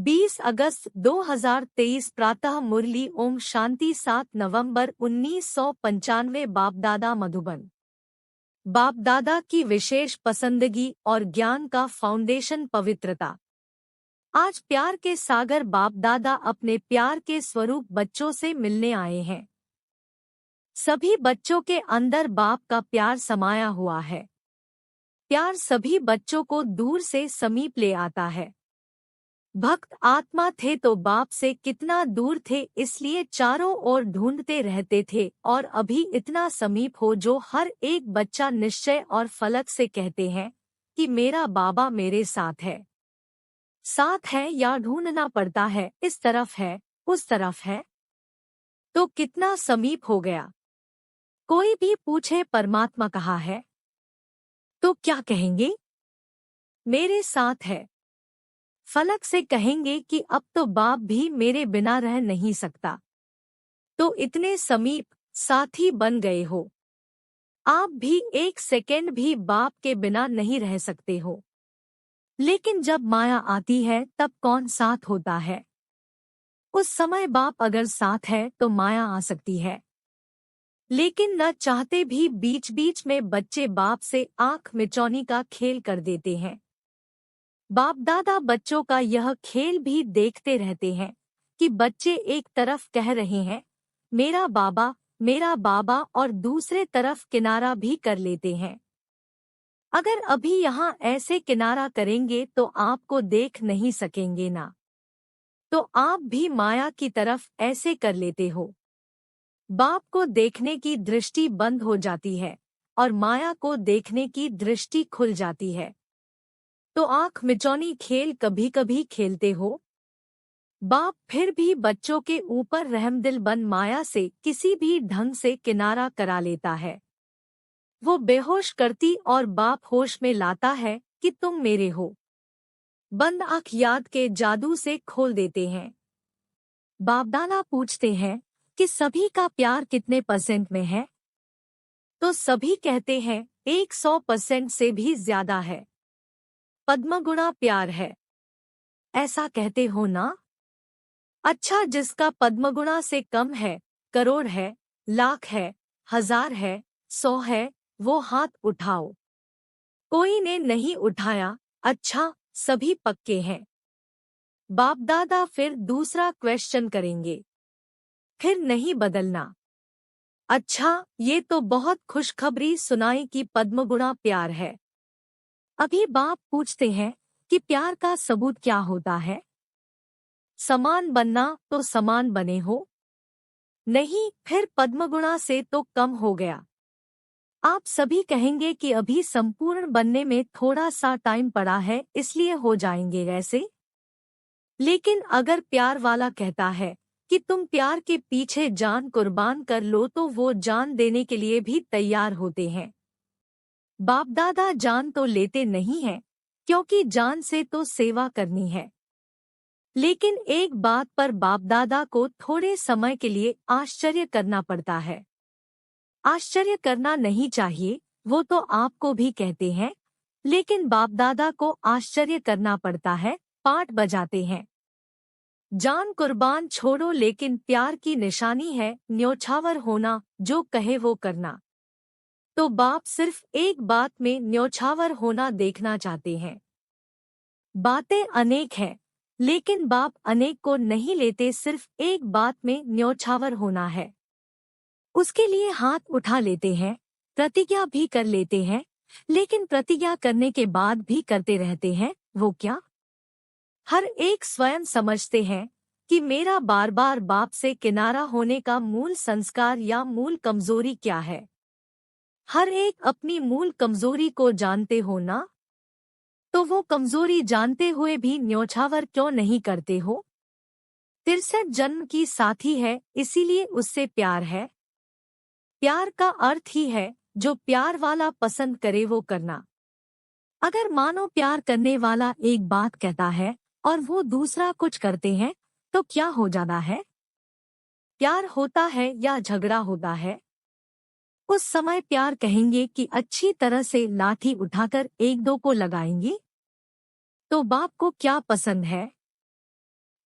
20 अगस्त 2023 प्रातः मुरली ओम शांति 7 नवंबर 1995 बाप-दादा मधुबन। बाप-दादा की विशेष पसंदगी और ज्ञान का फाउंडेशन पवित्रता। आज प्यार के सागर बाप-दादा अपने प्यार के स्वरूप बच्चों से मिलने आए हैं। सभी बच्चों के अंदर बाप का प्यार समाया हुआ है। प्यार सभी बच्चों को दूर से समीप ले आता है। भक्त आत्मा थे तो बाप से कितना दूर थे, इसलिए चारों ओर ढूंढते रहते थे, और अभी इतना समीप हो जो हर एक बच्चा निश्चय और फलक से कहते हैं कि मेरा बाबा मेरे साथ है। साथ है या ढूंढना पड़ता है, इस तरफ है, उस तरफ है, तो कितना समीप हो गया। कोई भी पूछे परमात्मा कहाँ है, तो क्या कहेंगे? मेरे साथ है। फलक से कहेंगे कि अब तो बाप भी मेरे बिना रह नहीं सकता। तो इतने समीप साथी बन गए हो। आप भी एक सेकेंड भी बाप के बिना नहीं रह सकते हो। लेकिन जब माया आती है तब कौन साथ होता है? उस समय बाप अगर साथ है तो माया आ सकती है। लेकिन न चाहते भी बीच बीच में बच्चे बाप से आंख मिचौनी का खेल कर देते हैं। बाप दादा बच्चों का यह खेल भी देखते रहते हैं कि बच्चे एक तरफ कह रहे हैं मेरा बाबा, और दूसरे तरफ किनारा भी कर लेते हैं। अगर अभी यहाँ ऐसे किनारा करेंगे तो आपको देख नहीं सकेंगे ना, तो आप भी माया की तरफ ऐसे कर लेते हो। बाप को देखने की दृष्टि बंद हो जाती है और माया को देखने की दृष्टि खुल जाती है। तो आंख मिचौनी खेल कभी कभी खेलते हो। बाप फिर भी बच्चों के ऊपर रहमदिल बन माया से किसी भी ढंग से किनारा करा लेता है। वो बेहोश करती और बाप होश में लाता है कि तुम मेरे हो। बंद आंख याद के जादू से खोल देते हैं। बाप दादा पूछते हैं कि सभी का प्यार कितने % में है? तो सभी कहते हैं 100% से भी ज्यादा है। पद्मगुणा प्यार है, ऐसा कहते हो ना? अच्छा, जिसका पद्मगुणा से कम है, करोड़ है, लाख है, 1000 है, 100 है, वो हाथ उठाओ। कोई ने नहीं उठाया। अच्छा, सभी पक्के हैं। बाप दादा फिर दूसरा क्वेश्चन करेंगे, फिर नहीं बदलना। अच्छा, ये तो बहुत खुशखबरी सुनाई कि पद्मगुणा प्यार है। अभी बाप पूछते हैं कि प्यार का सबूत क्या होता है? समान बनना, तो समान बने हो? नहीं, फिर पद्मगुणा से तो कम हो गया। आप सभी कहेंगे कि अभी संपूर्ण बनने में थोड़ा सा टाइम पड़ा है, इसलिए हो जाएंगे ऐसे। लेकिन अगर प्यार वाला कहता है कि तुम प्यार के पीछे जान कुर्बान कर लो, तो वो जान देने के लिए भी तैयार होते हैं। बाप दादा जान तो लेते नहीं हैं, क्योंकि जान से तो सेवा करनी है। लेकिन एक बात पर बाप दादा को थोड़े समय के लिए आश्चर्य करना पड़ता है। आश्चर्य करना नहीं चाहिए, वो तो आपको भी कहते हैं, लेकिन बाप दादा को आश्चर्य करना पड़ता है। पाठ बजाते हैं, जान कुर्बान छोड़ो, लेकिन प्यार की निशानी है न्योछावर होना, जो कहे वो करना। तो बाप सिर्फ एक बात में न्योछावर होना देखना चाहते हैं। बातें अनेक हैं, लेकिन बाप अनेक को नहीं लेते, सिर्फ एक बात में न्योछावर होना है। उसके लिए हाथ उठा लेते हैं, प्रतिज्ञा भी कर लेते हैं, लेकिन प्रतिज्ञा करने के बाद भी करते रहते हैं। वो क्या? हर एक स्वयं समझते हैं कि मेरा बार बार बाप से किनारा होने का मूल संस्कार या मूल कमजोरी क्या है। हर एक अपनी मूल कमजोरी को जानते हो ना, तो वो कमजोरी जानते हुए भी न्योछावर क्यों नहीं करते हो? 63 जन्म की साथी है, इसीलिए उससे प्यार है। प्यार का अर्थ ही है जो प्यार वाला पसंद करे वो करना। अगर मानो प्यार करने वाला एक बात कहता है और वो दूसरा कुछ करते हैं, तो क्या हो जाना है? प्यार होता है या झगड़ा होता है? उस समय प्यार कहेंगे कि अच्छी तरह से लाठी उठाकर एक दो को लगाएंगे। तो बाप को क्या पसंद है?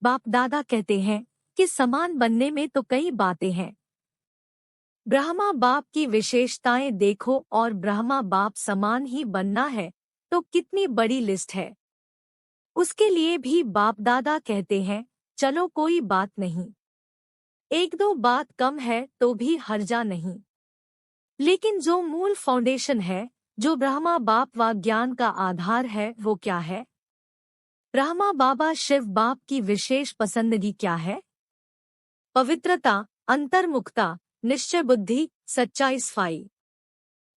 बाप दादा कहते हैं कि समान बनने में तो कई बातें हैं। ब्रह्मा बाप की विशेषताएं देखो और ब्रह्मा बाप समान ही बनना है तो कितनी बड़ी लिस्ट है। उसके लिए भी बाप दादा कहते हैं चलो कोई बात नहीं, एक दो बात कम है तो भी हर्जा नहीं। लेकिन जो मूल फाउंडेशन है, जो ब्रह्मा बाप व ज्ञान का आधार है, वो क्या है? ब्रह्मा बाबा शिव बाप की विशेष पसंदगी क्या है? पवित्रता, अंतर्मुखता, निश्चय बुद्धि, सच्चाई, सफाई।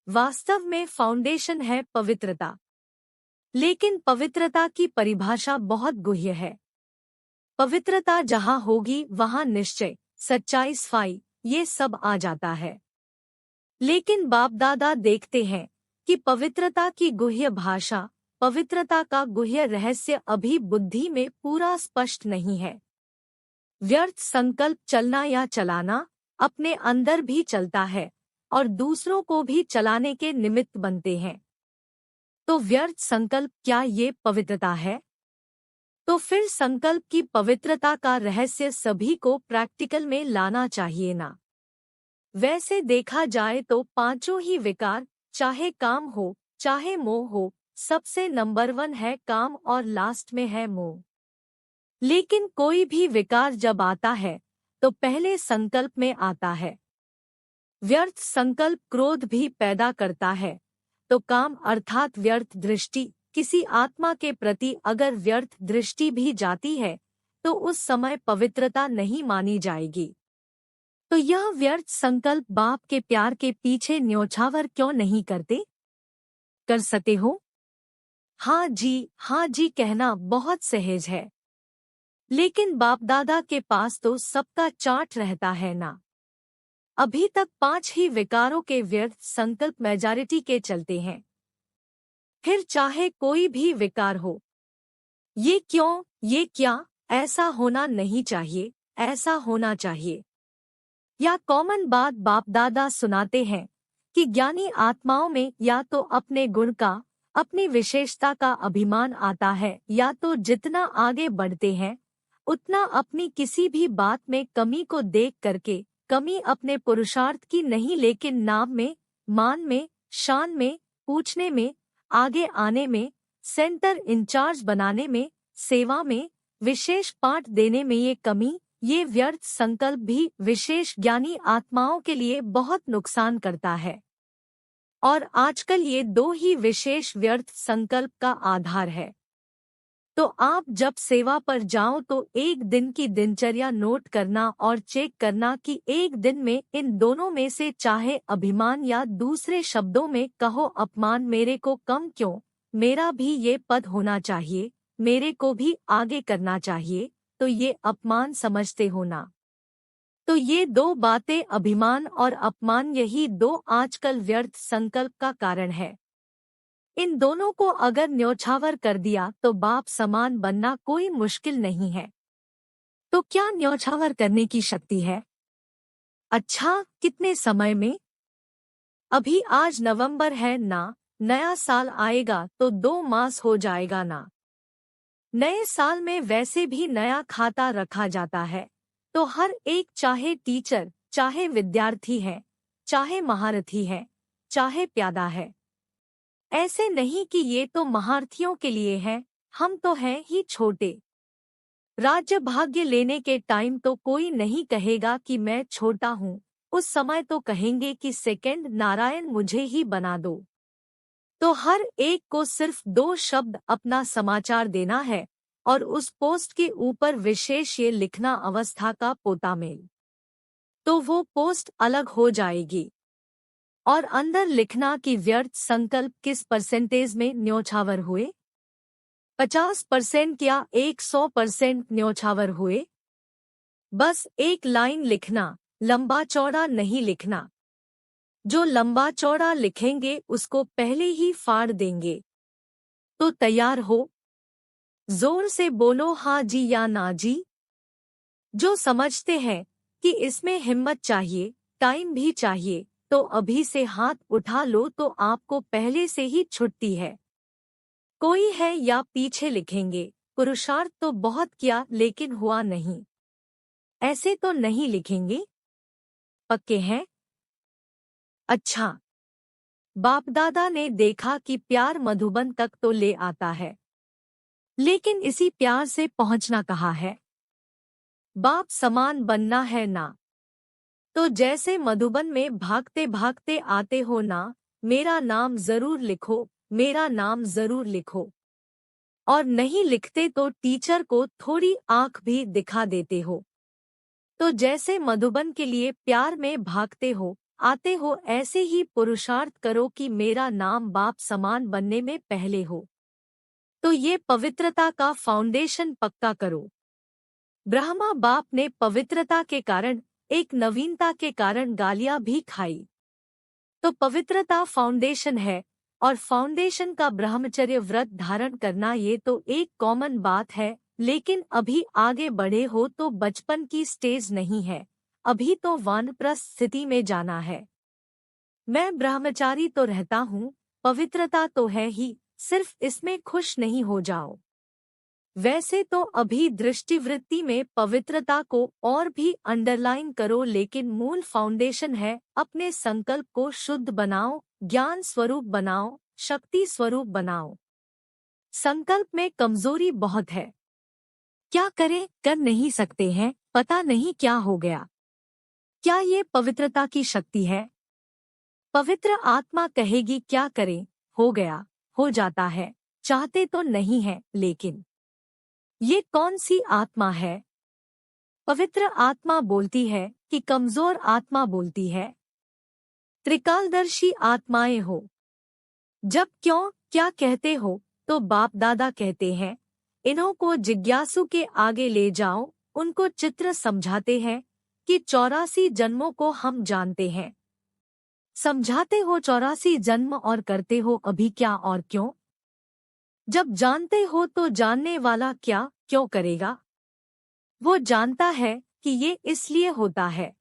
वास्तव में फाउंडेशन है पवित्रता। लेकिन पवित्रता की परिभाषा बहुत गुह्य है। पवित्रता जहाँ होगी वहाँ निश्चय, सच्चाई, सफाई ये सब आ जाता है। लेकिन बाप दादा देखते हैं कि पवित्रता की गुह्य भाषा, पवित्रता का गुह्य रहस्य अभी बुद्धि में पूरा स्पष्ट नहीं है। व्यर्थ संकल्प चलना या चलाना अपने अंदर भी चलता है और दूसरों को भी चलाने के निमित्त बनते हैं। तो व्यर्थ संकल्प क्या ये पवित्रता है? तो फिर संकल्प की पवित्रता का रहस्य सभी को प्रैक्टिकल में लाना चाहिए ना। वैसे देखा जाए तो पांचों ही विकार, चाहे काम हो चाहे मोह हो, सबसे नंबर 1 है काम और लास्ट में है मोह। लेकिन कोई भी विकार जब आता है तो पहले संकल्प में आता है। व्यर्थ संकल्प क्रोध भी पैदा करता है, तो काम अर्थात व्यर्थ दृष्टि, किसी आत्मा के प्रति अगर व्यर्थ दृष्टि भी जाती है तो उस समय पवित्रता नहीं मानी जाएगी। तो यह व्यर्थ संकल्प बाप के प्यार के पीछे न्योछावर क्यों नहीं करते? कर सकते हो? हाँ जी कहना बहुत सहज है। लेकिन बाप दादा के पास तो सबका चार्ट रहता है ना। अभी तक 5 ही विकारों के व्यर्थ संकल्प मेजॉरिटी के चलते हैं। फिर चाहे कोई भी विकार हो, ये क्यों, ये क्या, ऐसा होना नहीं चाहिए, ऐसा होना चाहिए, या कॉमन बात बाप दादा सुनाते हैं कि ज्ञानी आत्माओं में या तो अपने गुण का, अपनी विशेषता का अभिमान आता है, या तो जितना आगे बढ़ते हैं उतना अपनी किसी भी बात में कमी को देख करके, कमी अपने पुरुषार्थ की नहीं लेकिन नाम में, मान में, शान में, पूछने में, आगे आने में, सेंटर इंचार्ज बनाने में, सेवा में, विशेष पाठ देने में, ये कमी, ये व्यर्थ संकल्प भी विशेष ज्ञानी आत्माओं के लिए बहुत नुकसान करता है। और आजकल ये 2 ही विशेष व्यर्थ संकल्प का आधार है। तो आप जब सेवा पर जाओ तो एक दिन की दिनचर्या नोट करना और चेक करना कि एक दिन में इन दोनों में से चाहे अभिमान या दूसरे शब्दों में कहो अपमान, मेरे को कम क्यों, मेरा भी ये पद होना चाहिए, मेरे को भी आगे करना चाहिए, तो ये अपमान समझते हो ना। तो ये 2 बातें, अभिमान और अपमान, यही 2 आजकल व्यर्थ संकल्प का कारण है। इन दोनों को अगर न्योछावर कर दिया तो बाप समान बनना कोई मुश्किल नहीं है। तो क्या न्योछावर करने की शक्ति है? अच्छा, कितने समय में? अभी आज नवंबर है ना, नया साल आएगा तो 2 मास हो जाएगा ना। नए साल में वैसे भी नया खाता रखा जाता है, तो हर एक, चाहे टीचर, चाहे विद्यार्थी है, चाहे महारथी है, चाहे प्यादा है, ऐसे नहीं कि ये तो महारथियों के लिए है, हम तो हैं ही छोटे। राज्य भाग्य लेने के टाइम तो कोई नहीं कहेगा कि मैं छोटा हूँ, उस समय तो कहेंगे कि सेकंड नारायण मुझे ही बना दो। तो हर एक को सिर्फ 2 शब्द अपना समाचार देना है और उस पोस्ट के ऊपर विशेष ये लिखना, अवस्था का पोता मेल, तो वो पोस्ट अलग हो जाएगी। और अंदर लिखना कि व्यर्थ संकल्प किस परसेंटेज में न्योछावर हुए, 50% या 100% न्योछावर हुए। बस एक लाइन लिखना, लंबा चौड़ा नहीं लिखना। जो लंबा चौड़ा लिखेंगे उसको पहले ही फाड़ देंगे। तो तैयार हो? जोर से बोलो हाँ जी या ना जी। जो समझते हैं कि इसमें हिम्मत चाहिए, टाइम भी चाहिए, तो अभी से हाथ उठा लो, तो आपको पहले से ही छुट्टी है। कोई है या पीछे लिखेंगे, पुरुषार्थ तो बहुत किया लेकिन हुआ नहीं। ऐसे तो नहीं लिखेंगे? पक्के हैं? अच्छा। बाप दादा ने देखा कि प्यार मधुबन तक तो ले आता है, लेकिन इसी प्यार से पहुंचना कहाँ है? बाप समान बनना है ना। तो जैसे मधुबन में भागते भागते आते हो ना, मेरा नाम जरूर लिखो, मेरा नाम जरूर लिखो। और नहीं लिखते तो टीचर को थोड़ी आंख भी दिखा देते हो। तो जैसे मधुबन के लिए प्यार में भागते हो, आते हो, ऐसे ही पुरुषार्थ करो कि मेरा नाम बाप समान बनने में पहले हो। तो ये पवित्रता का फाउंडेशन पक्का करो। ब्रह्मा बाप ने पवित्रता के कारण, एक नवीनता के कारण गालियां भी खाई। तो पवित्रता फाउंडेशन है, और फाउंडेशन का ब्रह्मचर्य व्रत धारण करना ये तो एक कॉमन बात है, लेकिन अभी आगे बढ़े हो तो बचपन की स्टेज नहीं है, अभी तो वानप्रस्थ स्थिति में जाना है। मैं ब्रह्मचारी तो रहता हूँ, पवित्रता तो है ही, सिर्फ इसमें खुश नहीं हो जाओ। वैसे तो अभी दृष्टिवृत्ति में पवित्रता को और भी अंडरलाइन करो, लेकिन मूल फाउंडेशन है अपने संकल्प को शुद्ध बनाओ, ज्ञान स्वरूप बनाओ, शक्ति स्वरूप बनाओ। संकल्प में कमजोरी बहुत है। क्या करें, कर नहीं सकते हैं, पता नहीं क्या हो गया। क्या ये पवित्रता की शक्ति है? पवित्र आत्मा कहेगी क्या करें, हो गया, हो जाता है, चाहते तो नहीं है लेकिन। ये कौन सी आत्मा है? पवित्र आत्मा बोलती है कि कमजोर आत्मा बोलती है? त्रिकालदर्शी आत्माएं हो। जब क्यों क्या कहते हो तो बाप दादा कहते हैं, इन्हों को जिज्ञासु के आगे ले जाओ, उनको चित्र समझाते हैं कि 84 जन्मों को हम जानते हैं। समझाते हो 84 जन्म और करते हो अभी क्या और क्यों? जब जानते हो तो जानने वाला क्या क्यों करेगा? वो जानता है कि ये इसलिए होता है।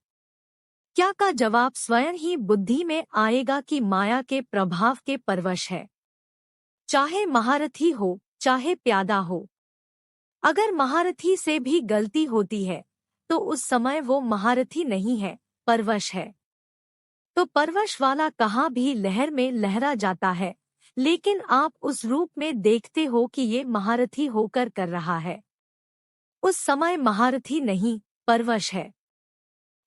क्या का जवाब स्वयं ही बुद्धि में आएगा कि माया के प्रभाव के परवश है। चाहे महारथी हो, चाहे प्यादा हो, अगर महारथी से भी गलती होती है तो उस समय वो महारथी नहीं है, परवश है। तो परवश वाला कहाँ भी लहर में लहरा जाता है, लेकिन आप उस रूप में देखते हो कि ये महारथी होकर कर रहा है। उस समय महारथी नहीं, परवश है।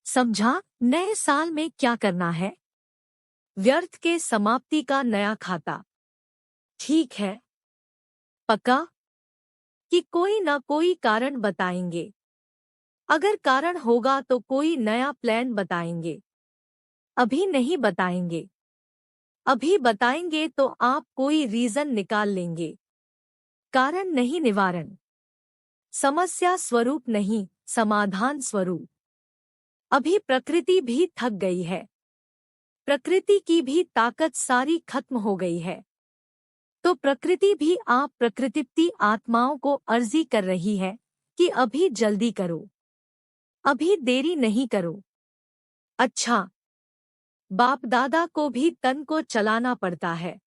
समझा? नए साल में क्या करना है? व्यर्थ के समाप्ति का नया खाता। ठीक है, पक्का? कि कोई न कोई कारण बताएंगे। अगर कारण होगा तो कोई नया प्लान बताएंगे। अभी नहीं बताएंगे। अभी बताएंगे तो आप कोई रीजन निकाल लेंगे। कारण नहीं, निवारण। समस्या स्वरूप नहीं, समाधान स्वरूप। अभी प्रकृति भी थक गई है। प्रकृति की भी ताकत सारी खत्म हो गई है। तो प्रकृति भी आप प्रकृतिप्ति आत्माओं को अर्जी कर रही है कि अभी जल्दी करो, अभी देरी नहीं करो। अच्छा, बाप दादा को भी तन को चलाना पड़ता है।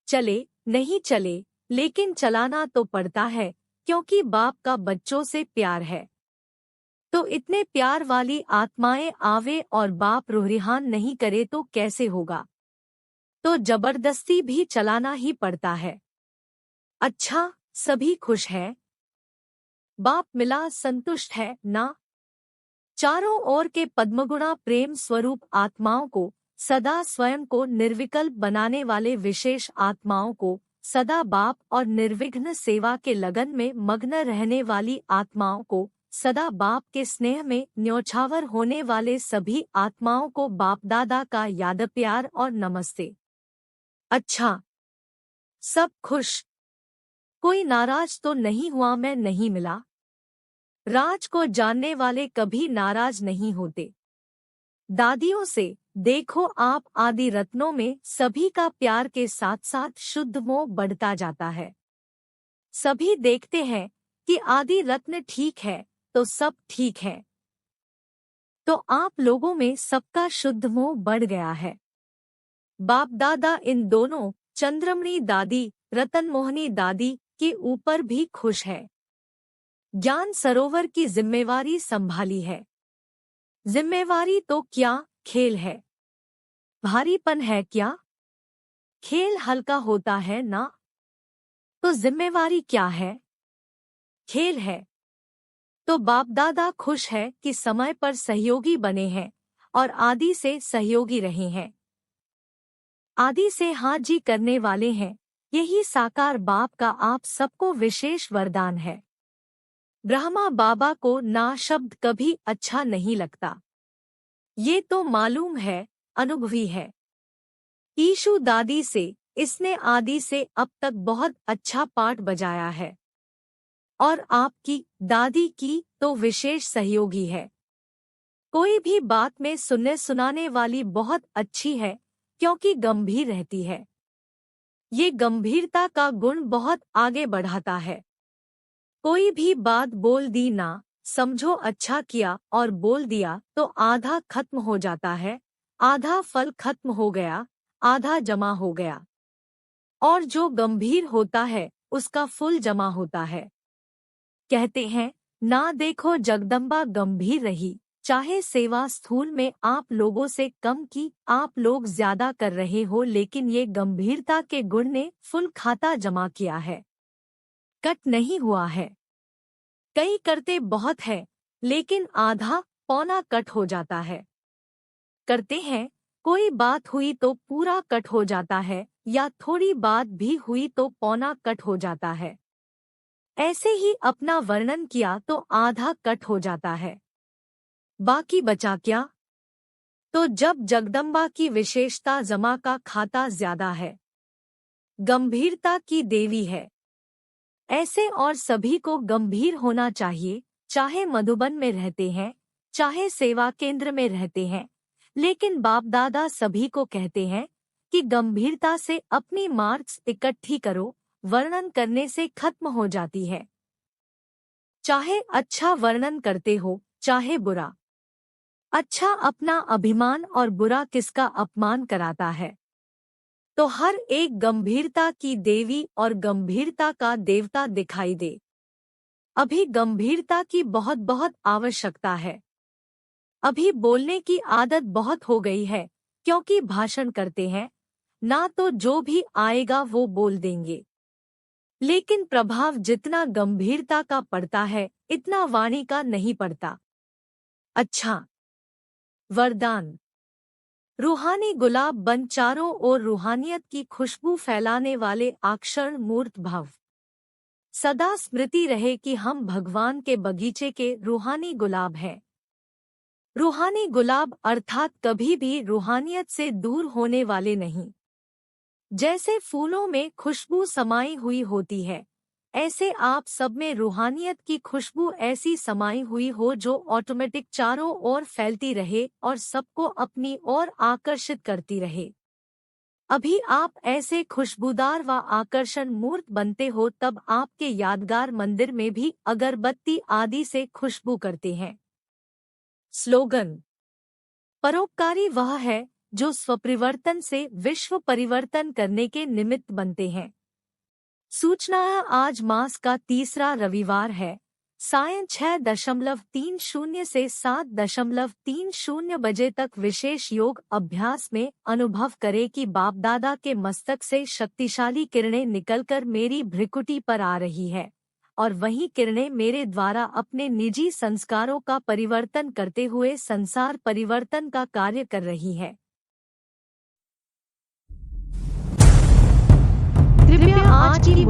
चले नहीं चले, लेकिन चलाना तो पड़ता है, क्योंकि बाप का बच्चों से प्यार है। तो इतने प्यार वाली आत्माएं आवे और बाप रुहरिहान नहीं करे तो कैसे होगा? तो जबरदस्ती भी चलाना ही पड़ता है। अच्छा, सभी खुश हैं? बाप मिला संतुष्ट है ना? चारों ओर के पद्मगुणा प्रेम स्वरूप आत्माओं को, सदा स्वयं को निर्विकल्प बनाने वाले विशेष आत्माओं को, सदा बाप और निर्विघ्न सेवा के लगन में मग्न रहने वाली आत्माओं को, सदा बाप के स्नेह में न्योछावर होने वाले सभी आत्माओं को बाप दादा का याद प्यार और नमस्ते। अच्छा, सब खुश? कोई नाराज तो नहीं हुआ? मैं नहीं मिला। राज को जानने वाले कभी नाराज नहीं होते। दादियों से देखो आप, आदि रत्नों में सभी का प्यार के साथ साथ शुद्ध मोह बढ़ता जाता है। सभी देखते हैं कि आदि रत्न ठीक है तो सब ठीक है। तो आप लोगों में सबका शुद्ध मोह बढ़ गया है। बाप दादा इन दोनों, चंद्रमणि दादी, रतन मोहनी दादी, के ऊपर भी खुश है। ज्ञान सरोवर की जिम्मेवारी संभाली है। जिम्मेवारी तो क्या, खेल है। भारीपन है क्या? खेल हल्का होता है ना। तो जिम्मेवारी क्या है? खेल है। तो बाप दादा खुश है कि समय पर सहयोगी बने हैं और आदि से सहयोगी रहे हैं। आदि से हाँ जी करने वाले हैं। यही साकार बाप का आप सबको विशेष वरदान है। ब्रह्मा बाबा को ना शब्द कभी अच्छा नहीं लगता। ये तो मालूम है, अनुभवी है। ईशु दादी से इसने आदि से अब तक बहुत अच्छा पाठ बजाया है। और आपकी दादी की तो विशेष सहयोगी है। कोई भी बात में सुनने सुनाने वाली बहुत अच्छी है, क्योंकि गंभीर रहती है। ये गंभीरता का गुण बहुत आगे बढ़ाता है। कोई भी बात बोल दी ना, समझो अच्छा किया और बोल दिया तो आधा खत्म हो जाता है, आधा फल खत्म हो गया, आधा जमा हो गया। और जो गंभीर होता है उसका फुल जमा होता है। कहते हैं ना देखो जगदम्बा गंभीर रही, चाहे सेवा स्थूल में आप लोगों से कम की, आप लोग ज्यादा कर रहे हो, लेकिन ये गंभीरता के गुण ने फुल खाता जमा किया है, कट नहीं हुआ है। कई करते बहुत है, लेकिन आधा पौना कट हो जाता है। करते हैं, कोई बात हुई तो पूरा कट हो जाता है, या थोड़ी बात भी हुई तो पौना कट हो जाता है। ऐसे ही अपना वर्णन किया तो आधा कट हो जाता है, बाकी बचा क्या? तो जब जगदम्बा की विशेषता जमा का खाता ज्यादा है, गंभीरता की देवी है। ऐसे और सभी को गंभीर होना चाहिए, चाहे मधुबन में रहते हैं, चाहे सेवा केंद्र में रहते हैं। लेकिन बाप दादा सभी को कहते हैं कि गंभीरता से अपनी मार्क्स इकट्ठी करो, वर्णन करने से खत्म हो जाती है। चाहे अच्छा वर्णन करते हो, चाहे बुरा। अच्छा अपना अभिमान और बुरा किसका अपमान कराता है। तो हर एक गंभीरता की देवी और गंभीरता का देवता दिखाई दे। अभी गंभीरता की बहुत बहुत आवश्यकता है। अभी बोलने की आदत बहुत हो गई है, क्योंकि भाषण करते हैं ना, तो जो भी आएगा वो बोल देंगे। लेकिन प्रभाव जितना गंभीरता का पड़ता है, इतना वाणी का नहीं पड़ता। अच्छा, वरदान। रूहानी गुलाब बन चारों ओर रूहानियत की खुशबू फैलाने वाले अक्षर मूर्त भव। सदा स्मृति रहे कि हम भगवान के बगीचे के रूहानी गुलाब हैं। रूहानी गुलाब अर्थात कभी भी रूहानियत से दूर होने वाले नहीं। जैसे फूलों में खुशबू समाई हुई होती है, ऐसे आप सब में रूहानियत की खुशबू ऐसी समाई हुई हो जो ऑटोमेटिक चारों ओर फैलती रहे और सबको अपनी ओर आकर्षित करती रहे। अभी आप ऐसे खुशबूदार व आकर्षण मूर्त बनते हो, तब आपके यादगार मंदिर में भी अगरबत्ती आदि से खुशबू करते हैं। स्लोगन। परोपकारी वह है जो स्वपरिवर्तन से विश्व परिवर्तन करने के निमित्त बनते हैं। सूचना। आज मास का तीसरा रविवार है। सायं 6:30 से 7:30 बजे तक विशेष योग अभ्यास में अनुभव करें कि बाप दादा के मस्तक से शक्तिशाली किरणें निकलकर मेरी भ्रिकुटी पर आ रही है, और वही किरणें मेरे द्वारा अपने निजी संस्कारों का परिवर्तन करते हुए संसार परिवर्तन का कार्य कर रही है। कृपया आज की